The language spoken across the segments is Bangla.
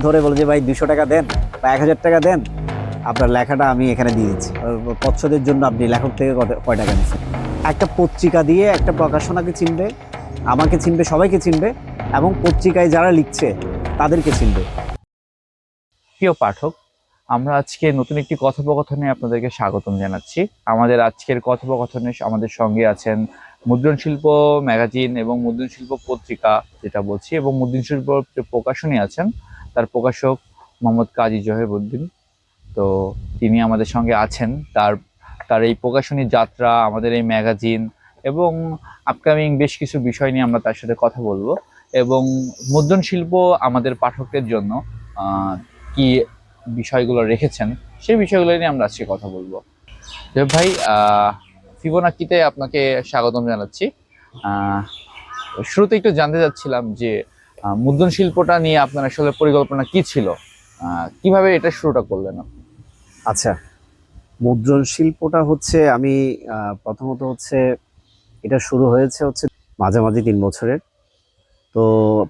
ধরে বলে যে ভাই 200 টাকা দেন বা 1000 টাকা দেন, আপনার লেখাটা আমি এখানে দিয়ে দিচ্ছি। পছন্দের জন্য আপনি লেখক থেকে কয় টাকা নিচ্ছেন? একটা পত্রিকা দিয়ে একটা প্রকাশনাকে চিনবে, আমাকে চিনবে, সবাইকে চিনবে, এবং পত্রিকায় যারা লিখছে তাদেরকে চিনবে। প্রিয় পাঠক, আমরা আজকে নতুন একটি কথোপকথনে আপনাদেরকে স্বাগতম জানাচ্ছি। আমাদের আজকের কথোপকথনে আমাদের সঙ্গে আছেন মুদ্রণ শিল্প ম্যাগাজিন এবং মুদ্রণ শিল্প পত্রিকা যেটা বলছি, এবং মুদ্রণ শিল্প যে প্রকাশনী আছেন তার প্রকাশক মোহাম্মদ কাজী জহিরুদ্দিন। তো তিনি আমাদের সঙ্গে আছেন। তার তার এই প্রকাশনী যাত্রা, আমাদের এই ম্যাগাজিন এবং আপকামিং বেশ কিছু বিষয় নিয়ে আমরা তার সাথে কথা বলবো, এবং মুদ্রণ শিল্প আমাদের পাঠকদের জন্য কি বিষয়গুলো রেখেছেন সেই বিষয়গুলো নিয়ে আমরা আজকে কথা বলবো। ভাই, ফিবোনাকিতে আপনাকে স্বাগতম জানাচ্ছি। শুরুতে একটু জানতে চাচ্ছিলাম যে মুদ্রণ শিল্পটা নিয়ে আপনার আসলে পরিকল্পনা কি ছিল, কিভাবে এটা শুরুটা করলেন আপনি? আচ্ছা, মুদ্রণ শিল্পটা হচ্ছে আমি প্রথমত হচ্ছে এটা শুরু হয়েছে হচ্ছে মাঝামাঝি 3 বছরের। তো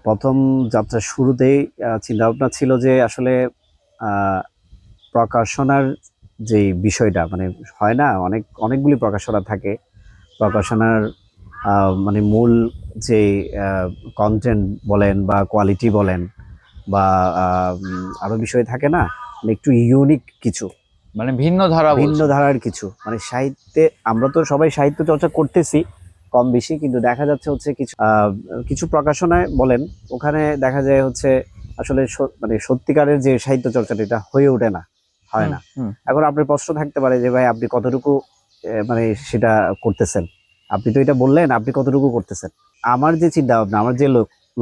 প্রথম যাত্রার শুরুতেই চিন্তা ভাবনা ছিল যে আসলে প্রকাশনার যে বিষয়টা, মানে হয় না, অনেকগুলি প্রকাশনা থাকে। প্রকাশনার মানে মূল যে কন্টেন্ট বলেন বা কোয়ালিটি বলেন বা আরও বিষয় থাকে না, মানে একটু ইউনিক কিছু, মানে ভিন্ন ধারার কিছু, মানে সাহিত্যে আমরা তো সবাই সাহিত্য চর্চা করতেছি কম বেশি, কিন্তু দেখা যাচ্ছে হচ্ছে কিছু প্রকাশনায় বলেন, ওখানে দেখা যায় হচ্ছে আসলে মানে সত্যিকারের যে সাহিত্য চর্চাটা এটা হয়ে ওঠে না, হয় না। এখন আপনার প্রশ্ন থাকতে পারে যে ভাই আপনি কতটুকু মানে সেটা করতেছেন, আপনি তো এটা বললেন, আপনি কতটুকু করতেছেন। আমার যে চিন্তা ভাবনা, আমার যে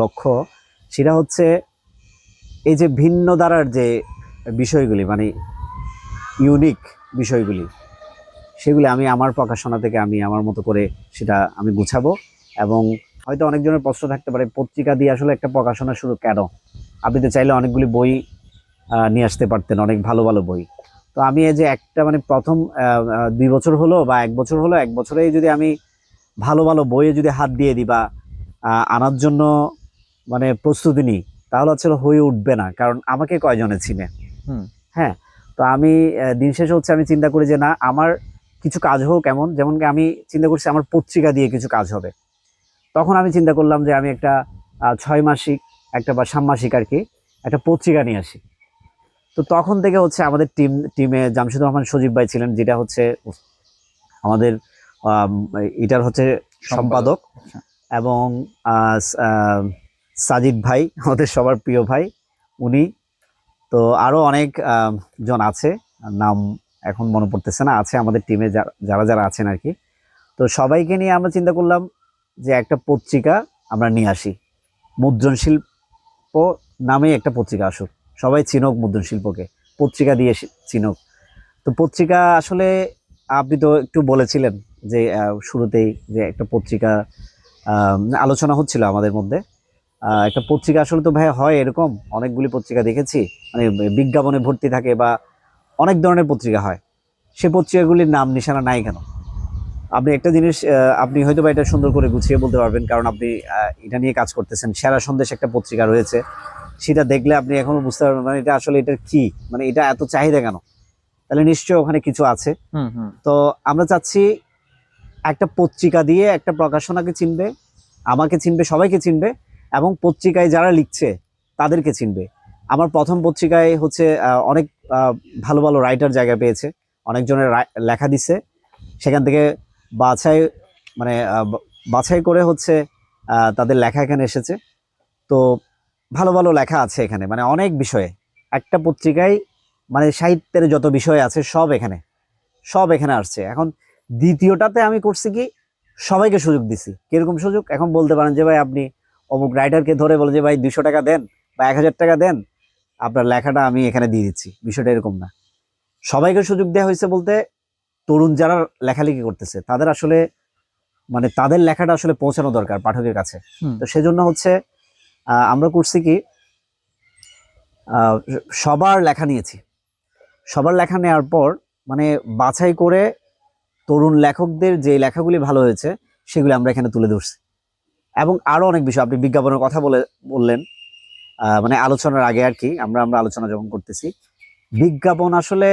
লক্ষ্য, সেটা হচ্ছে এই যে ভিন্ন ধারার যে বিষয়গুলি, মানে ইউনিক বিষয়গুলি, সেগুলি আমি আমার প্রকাশনা থেকে আমি আমার মতো করে সেটা আমি গুছাবো। এবং হয়তো অনেকজনের প্রশ্ন থাকতে পারে পত্রিকা দিয়ে আসলে একটা প্রকাশনা শুরু কেন? আপনি তো চাইলে অনেকগুলি বই নিয়ে আসতে পারতেন, অনেক ভালো ভালো বই। তো আমি এই যে একটা মানে প্রথম 2 বছর হলো বা 1 বছর হলো, 1 বছরেই যদি আমি ভালো ভালো বইয়ে যদি হাত দিয়ে দিই বা আনার জন্য মানে প্রস্তুতি নিই, তাহলে হচ্ছে হয়ে উঠবে না, কারণ আমাকে কয়জনে চিনে। হ্যাঁ, তো আমি দিন শেষে হচ্ছে আমি চিন্তা করি যে না, আমার কিছু কাজ হোক, এমন যেমন কি আমি চিন্তা করছি আমার পত্রিকা দিয়ে কিছু কাজ হবে। তখন আমি চিন্তা করলাম যে আমি একটা 6 মাসিক একটা বা ষান্মাসিক আর কি একটা পত্রিকা নিয়ে আসি। তো তখন থেকে হচ্ছে আমাদের টিমে জামশেদুর রহমান সজীব ভাই ছিলেন, যেটা হচ্ছে আমাদের এটার হচ্ছে সম্পাদক, এবং সাজিদ ভাই আমাদের সবার প্রিয় ভাই, উনি। তো আরো অনেক জন আছে, নাম এখন মনে পড়তেছে না, আছে আমাদের টিমে যারা যারা আছেন আর কি। তো সবাইকে নিয়ে আমরা চিন্তা করলাম যে একটা পত্রিকা আমরা নিয়ে আসি, মুদ্রণ শিল্প নামে একটা পত্রিকা আসুক, সবাই চিনুক মুদ্রণ শিল্পকে, পত্রিকা দিয়ে চিনুক। তো পত্রিকা আসলে আপনি তো একটু বলেছিলেন যে শুরুতেই যে একটা পত্রিকা আলোচনা হচ্ছিল আমাদের মধ্যে। একটা পত্রিকা আসলে তো ভাই হয় এরকম, অনেকগুলি পত্রিকা দেখেছি, মানে বিজ্ঞাপনে ভর্তি থাকে বা অনেক ধরনের পত্রিকা হয়, সে পত্রিকাগুলির নাম নিশানা নাই কেন? আপনি একটা জিনিস আপনি হয়তো বা এটা সুন্দর করে গুছিয়ে বলতে পারবেন, কারণ আপনি এটা নিয়ে কাজ করতেছেন। সেরা সন্দেশ একটা পত্রিকা রয়েছে, সেটা দেখলে আপনি এখনো বুঝতে পারবেন মানে এটা আসলে এটা কি, মানে এটা এত চাহিদা কেন, তাহলে নিশ্চয়ই ওখানে কিছু আছে। তো আমরা চাচ্ছি একটা পত্রিকা দিয়ে একটা প্রকাশনাকে চিনবে, আমাকে চিনবে, সবাইকে চিনবে, এবং পত্রিকায় যারা লিখছে তাদেরকে চিনবে। আমার প্রথম পত্রিকায় হচ্ছে অনেক ভালো ভালো রাইটার জায়গা পেয়েছে, অনেকজনের লেখা দিছে, সেখান থেকে বাছাই মানে বাছাই করে হচ্ছে তাদের লেখা এখানে এসেছে। তো ভালো ভালো লেখা আছে এখানে, মানে অনেক বিষয়ে একটা পত্রিকায়, মানে সাহিত্যের যত বিষয় আছে সব এখানে আসছে। এখন দ্বিতীয়টাতে আমি করছি কি, সবাইকে সুযোগ দিছি। কিরকম সুযোগ? এখন বলতে পারেন যে ভাই আপনি অমুক রাইটারকে ধরে বলে যে ভাই 200 টাকা দেন বা 1000 টাকা দেন, আপনার লেখাটা আমি এখানে দিয়ে দিচ্ছি, বিষয়টা এরকম না। সবাইকে সুযোগ দেওয়া হয়েছে বলতে, তরুণ যারা লেখালেখি করতেছে তাদের আসলে মানে তাদের লেখাটা আসলে পৌঁছানো দরকার পাঠকের কাছে। তো সেজন্য হচ্ছে আমরা করছি কি, সবার লেখা নিয়েছি। সবার লেখা নেওয়ার পর মানে বাছাই করে তরুণ লেখকদের যে লেখাগুলি ভালো হয়েছে সেগুলি আমরা এখানে তুলে ধরছি। এবং আরো অনেক বিষয়, আপনি বিজ্ঞাপনের কথা বললেন, মানে আলোচনার আগে আর কি, আমরা আলোচনা যখন করতেছি, বিজ্ঞাপন আসলে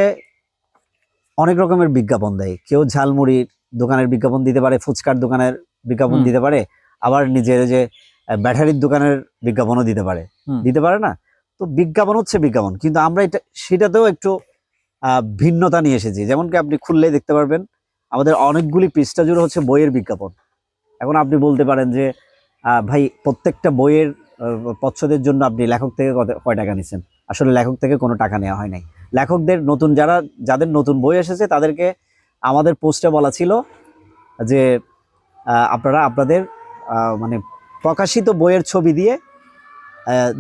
অনেক রকমের বিজ্ঞাপন দেয়। কেউ ঝালমুড়ির দোকানের বিজ্ঞাপন দিতে পারে, ফুচকার দোকানের বিজ্ঞাপন দিতে পারে, আবার নিজের যে ব্যাটারির দোকানের বিজ্ঞাপনও দিতে পারে না। তো বিজ্ঞাপন হচ্ছে বিজ্ঞাপন, কিন্তু আমরা সেটাতেও একটু ভিন্নতা নিয়ে এসেছি। যেমন কি আপনি খুললেই দেখতে পারবেন আমাদের অনেকগুলি পৃষ্ঠা জুড়ে হচ্ছে বইয়ের বিজ্ঞাপন। এখন আপনি বলতে পারেন যে ভাই প্রত্যেকটা বইয়ের প্রচ্ছদের জন্য আপনি লেখক থেকে কয় টাকা নিচ্ছেন? আসলে লেখক থেকে কোনো টাকা নেওয়া হয় নাই। লেখকদের যাদের নতুন বই এসেছে তাদেরকে আমাদের পোস্টে বলা ছিল যে আপনারা আপনাদের মানে প্রকাশিত বইয়ের ছবি দিয়ে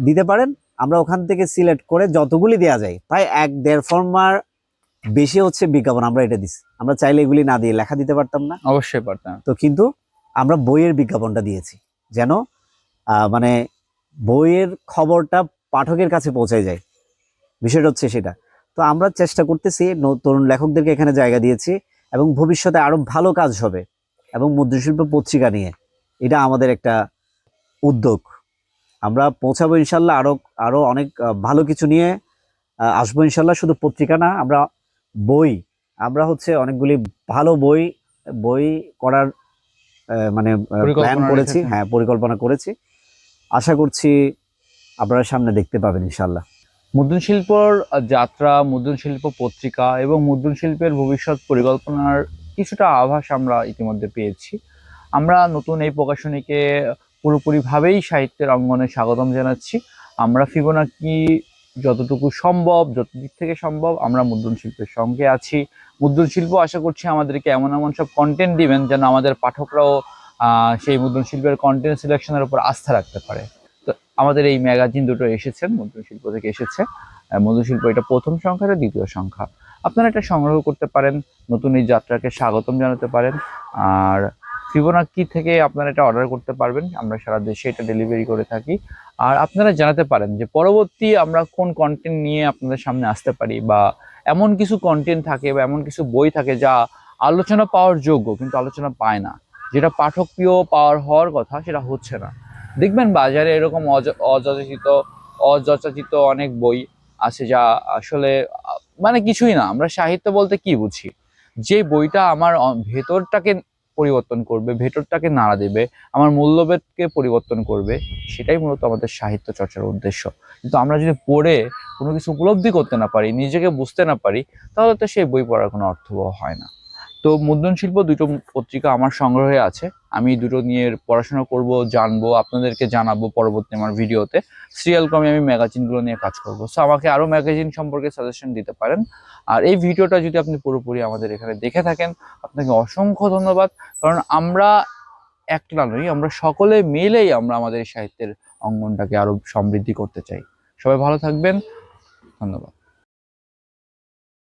দিতে পারেন, আমরা ওখান থেকে সিলেক্ট করে যতগুলি দেওয়া যায়, প্রায় 1-1.5 ফর্মার বেশি হচ্ছে বিজ্ঞাপন আমরা এটা দিচ্ছি। আমরা চাইলে এগুলি না দিয়ে লেখা দিতে পারতাম না? অবশ্যই পারতাম। তো কিন্তু আমরা বইয়ের বিজ্ঞাপনটা দিয়েছি যেন মানে বইয়ের খবরটা পাঠকের কাছে পৌঁছে যায়, বিষয়টা হচ্ছে সেটা। তো আমরা চেষ্টা করতেছি, তরুণ লেখকদেরকে এখানে জায়গা দিয়েছি এবং ভবিষ্যতে আরো ভালো কাজ হবে এবং মুদ্রণশিল্প পত্রিকা নিয়ে, এটা আমাদের একটা উদ্যোগ। আমরা পৌঁছাবো ইনশাল্লাহ, আরো অনেক ভালো কিছু নিয়ে আসবো ইনশাল্লাহ। শুধু পত্রিকা না, আমরা হচ্ছে অনেকগুলি ভালো বই করার মানে প্ল্যান করেছি, হ্যাঁ পরিকল্পনা করেছি। আশা করছি আপনারা সামনে দেখতে পাবেন ইনশাল্লাহ। মুদ্রণ শিল্পর যাত্রা, মুদ্রণ শিল্প পত্রিকা এবং মুদ্রণ শিল্পের ভবিষ্যৎ পরিকল্পনার কিছুটা আভাস আমরা ইতিমধ্যে পেয়েছি। আমরা নতুন এই প্রকাশনীকে পুরোপুরিভাবেই সাহিত্যের অঙ্গনে স্বাগতম জানাচ্ছি। আমরা ফিবোনাকি যতটুকু সম্ভব, যত দিক থেকে সম্ভব আমরা মুদ্রণ শিল্পের সঙ্গে আছি। মুদ্রণ শিল্প আশা করছি আমাদেরকে এমন সব কন্টেন্ট দিবেন যেন আমাদের পাঠকরাও সেই মুদ্রণ শিল্পের কন্টেন্ট সিলেকশনের উপর আস্থা রাখতে পারে। তো আমাদের এই ম্যাগাজিন দুটো এসেছেন, মুদ্রণ শিল্প থেকে এসেছে। মুদ্রণ শিল্প এটা প্রথম সংখ্যা, এটা দ্বিতীয় সংখ্যা। আপনারা এটা সংগ্রহ করতে পারেন, নতুন এই যাত্রাকে স্বাগতম জানাতে পারেন। আর ফিবোনাকি থেকে আপনারা এটা অর্ডার করতে পারবেন, আমরা সারা দেশে এটা ডেলিভারি করে থাকি। আর আপনারা জানাতে পারেন যে পরবর্তী আমরা কোন কন্টেন্ট নিয়ে আপনাদের সামনে আসতে পারি, বা এমন কিছু কন্টেন্ট থাকে বা এমন কিছু বই থাকে যা আলোচনা পাওয়ার যোগ্য কিন্তু আলোচনা পায় না, যেটা পাঠক প্রিয় হওয়ার কথা সেটা হচ্ছে না। দেখবেন বাজারে এরকম অযাচিত অনেক বই আছে যা আসলে মানে কিছুই না। আমরা সাহিত্য বলতে কি বুঝি? যে বইটা আমার ভেতরটাকে পরিবর্তন করবে, ভেতরটাকে নাড়া দেবে, আমার মূল্যবোধকে পরিবর্তন করবে, সেটাই মূলত আমাদের সাহিত্য চর্চার উদ্দেশ্য। কিন্তু আমরা যদি পড়ে কোনো কিছু উপলব্ধি করতে না পারি, নিজেকে বুঝতে না পারি, তাহলে তো সেই বই পড়ার কোনো অর্থ হয় না। তো মুদ্রণ শিল্প দুটো পত্রিকা আমার সংগ্রহে আছে, আমি দুটো নিয়ে পড়াশোনা করব, জানবো, আপনাদেরকে জানাবো পরবর্তী আমার ভিডিওতে। সিরিয়াল ক্রমে আমি ম্যাগাজিনগুলো নিয়ে কাজ করব। সো আমাকে আরও ম্যাগাজিন সম্পর্কে সাজেশন দিতে পারেন। আর এই ভিডিওটা যদি আপনি পুরোপুরি আমাদের এখানে দেখে থাকেন, আপনাকে অসংখ্য ধন্যবাদ। কারণ আমরা একলা নই, আমরা সকলে মিলেই আমরা আমাদের সাহিত্যের অঙ্গনটাকে আরো সমৃদ্ধি করতে চাই। সবাই ভালো থাকবেন, ধন্যবাদ।